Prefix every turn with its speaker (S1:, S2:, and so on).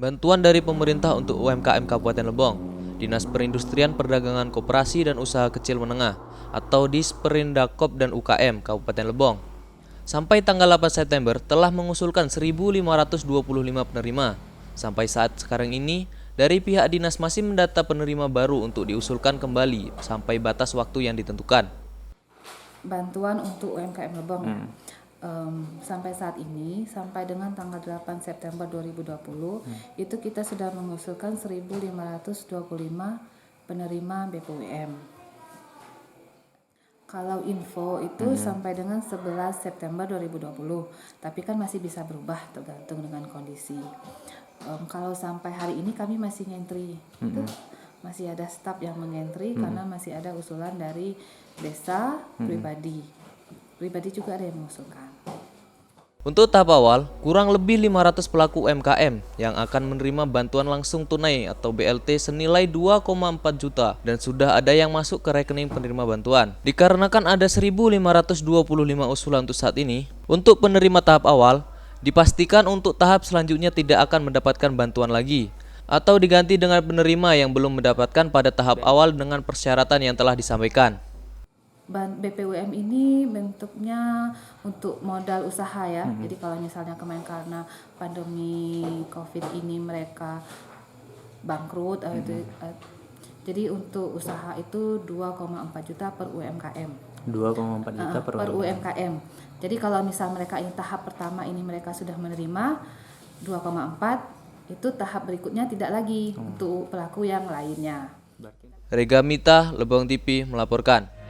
S1: Bantuan dari pemerintah untuk UMKM Kabupaten Lebong, Dinas Perindustrian Perdagangan Koperasi dan Usaha Kecil Menengah atau Disperindakop dan UKM Kabupaten Lebong. Sampai tanggal 8 September telah mengusulkan 1.525 penerima. Sampai saat sekarang ini, dari pihak dinas masih mendata penerima baru untuk diusulkan kembali sampai batas waktu yang ditentukan.
S2: Bantuan untuk UMKM Lebong sampai saat ini, sampai dengan tanggal 8 September 2020 itu kita sudah mengusulkan 1.525 penerima BPUM. Kalau info itu sampai dengan 11 September 2020, tapi kan masih bisa berubah tergantung dengan kondisi. Kalau sampai hari ini kami masih ngentri, masih ada staf yang mengentri karena masih ada usulan dari desa, pribadi juga ada yang mengusulkan.
S1: Untuk tahap awal, kurang lebih 500 pelaku UMKM yang akan menerima bantuan langsung tunai atau BLT senilai 2,4 juta dan sudah ada yang masuk ke rekening penerima bantuan. Dikarenakan ada 1.525 usulan untuk saat ini, untuk penerima tahap awal, dipastikan untuk tahap selanjutnya tidak akan mendapatkan bantuan lagi atau diganti dengan penerima yang belum mendapatkan pada tahap awal dengan persyaratan yang telah disampaikan.
S2: BPUM ini bentuknya untuk modal usaha ya. Jadi kalau misalnya kemarin karena pandemi COVID ini mereka bangkrut, jadi untuk usaha itu 2,4 juta per UMKM.
S3: 2,4 juta per
S2: UMKM. Jadi kalau misal mereka ini tahap pertama ini mereka sudah menerima 2,4, itu tahap berikutnya tidak lagi untuk pelaku yang lainnya.
S1: Rega Mita, Lebong TV melaporkan.